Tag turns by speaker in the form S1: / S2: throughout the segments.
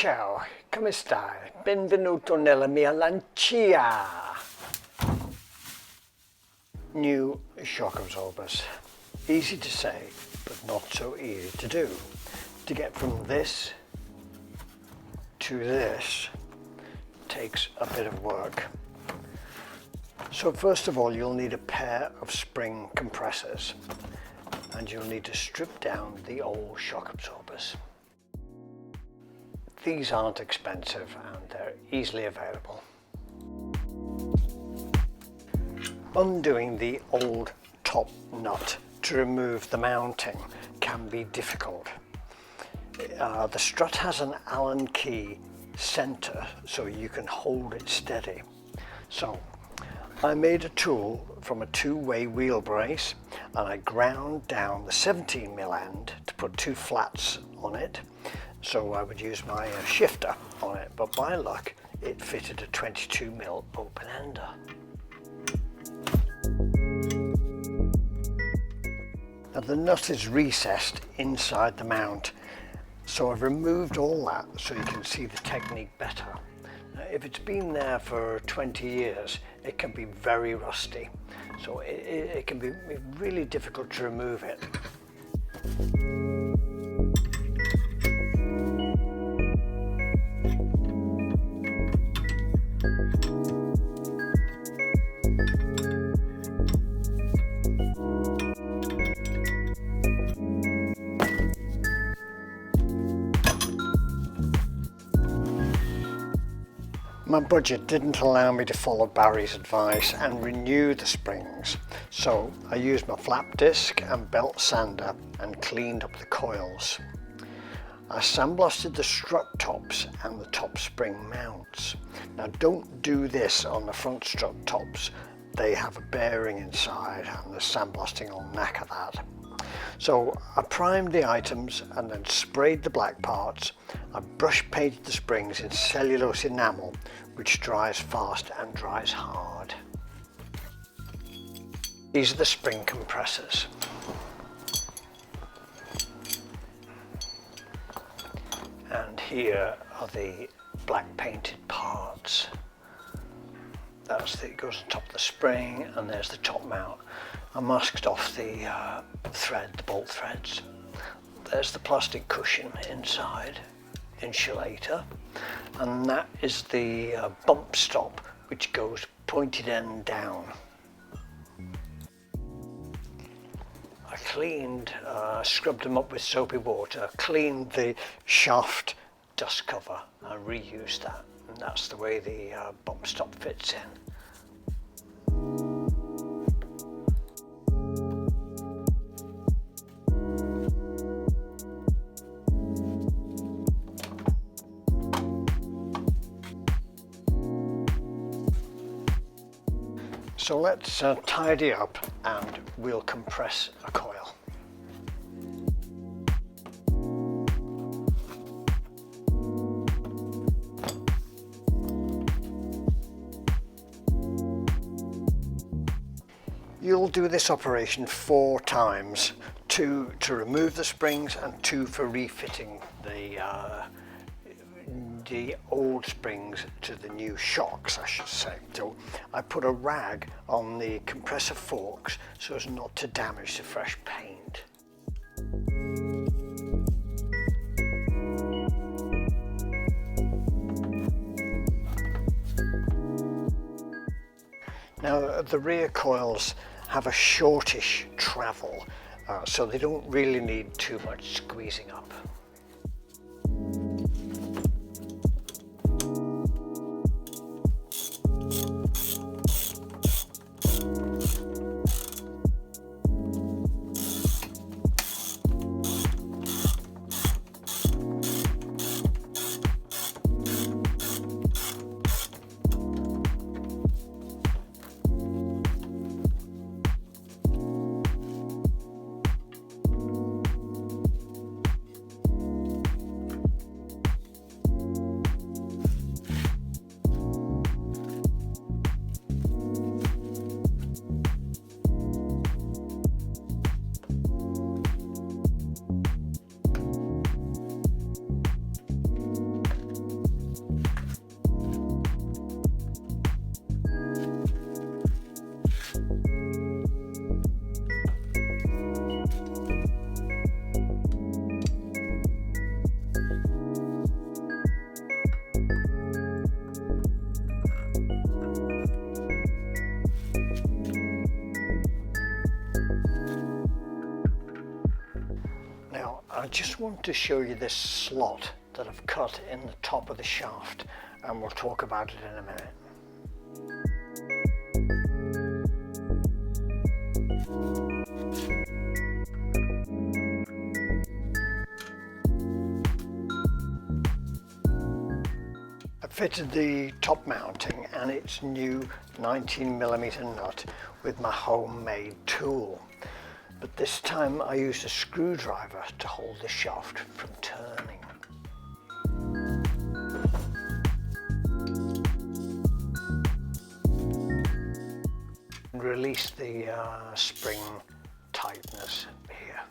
S1: Ciao, come stai? Benvenuto nella mia Lancia. New shock absorbers. Easy to say, but not so easy to do. To get from this to this takes a bit of work. So first of all, you'll need a pair of spring compressors, and you'll need to strip down the old shock absorbers. These aren't expensive and they're easily available. Undoing the old top nut to remove the mounting can be difficult. The strut has an Allen key center so you can hold it steady. So I made a tool from a two-way wheel brace, and I ground down the 17mm end to put two flats on it. So I would use my shifter on it, but by luck it fitted a 22mm open ender. Now the nut is recessed inside the mount, so I've removed all that so you can see the technique better. Now, if it's been there for 20 years, it can be very rusty, so it can be really difficult to remove it. My budget didn't allow me to follow Barry's advice and renew the springs, so I used my flap disc and belt sander and cleaned up the coils. I sandblasted the strut tops and the top spring mounts. Now don't do this on the front strut tops, they have a bearing inside and the sandblasting will knacker that. So I primed the items and then sprayed the black parts. I brush painted the springs in cellulose enamel, which dries fast and dries hard. These are the spring compressors. And here are the black painted parts. It goes on top of the spring, and there's the top mount. I masked off the the bolt threads. There's the plastic cushion inside, insulator, and that is the bump stop, which goes pointed end down. I cleaned, scrubbed them up with soapy water, cleaned the shaft dust cover and reused that, and that's the way the bump stop fits in. So let's tidy up and we'll compress a coil. You'll do this operation 4 times, 2 to remove the springs and 2 for refitting the old springs to the new shocks, I should say. So I put a rag on the compressor forks so as not to damage the fresh paint. Now the rear coils have a shortish travel, so they don't really need too much squeezing up. just want to show you this slot that I've cut in the top of the shaft, and we'll talk about it in a minute. I fitted the top mounting and its new 19mm nut with my homemade tool, but this time I used a screwdriver to hold the shaft from turning. And release the spring tightness here.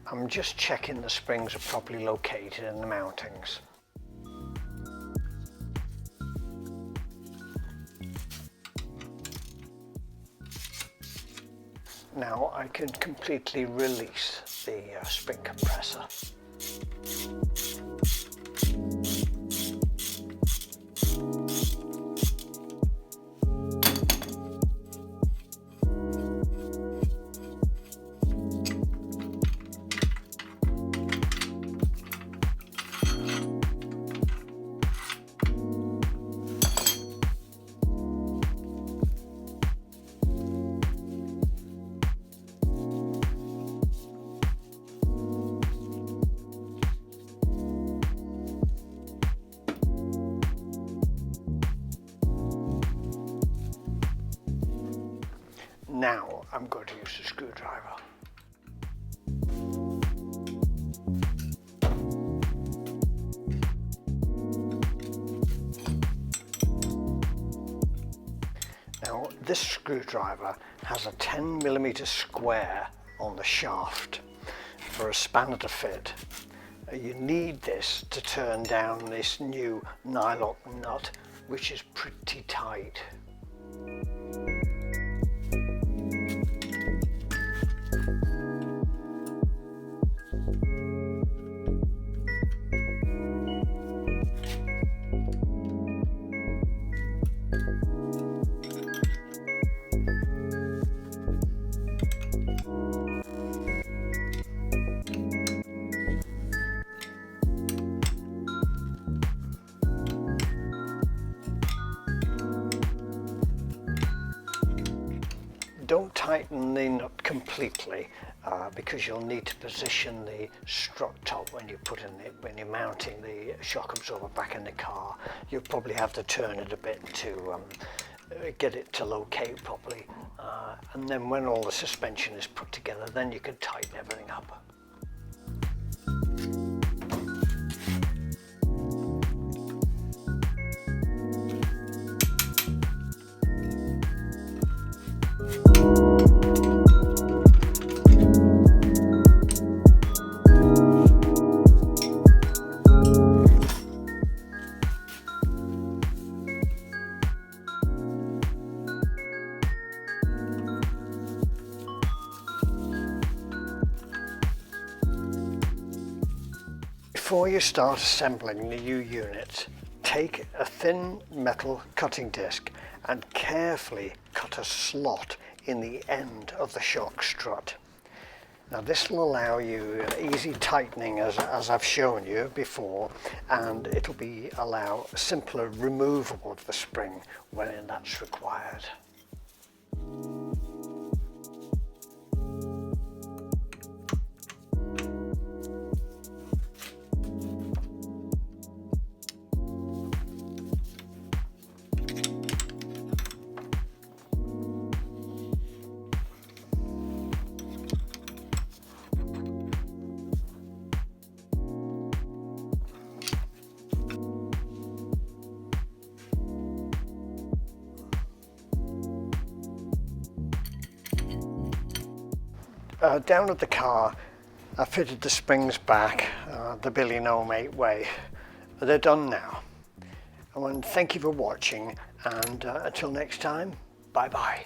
S1: I'm just checking the springs are properly located in the mountings. Now I can completely release the spring compressor. Now I'm going to use the screwdriver. Now this screwdriver has a 10mm square on the shaft for a spanner to fit. You need this to turn down this new nylock nut, which is pretty tight. Don't tighten the nut completely because you'll need to position the strut top when when you're mounting the shock absorber back in the car. You'll probably have to turn it a bit to get it to locate properly, and then when all the suspension is put together, then you can tighten everything up. Before you start assembling the new unit, take a thin metal cutting disc and carefully cut a slot in the end of the shock strut. Now this will allow you easy tightening as I've shown you before, and it'll allow simpler removal of the spring when that's required. down at the car, I fitted the springs back the Billy No Mate way. They're done now. I want to thank you for watching, and until next time, bye bye.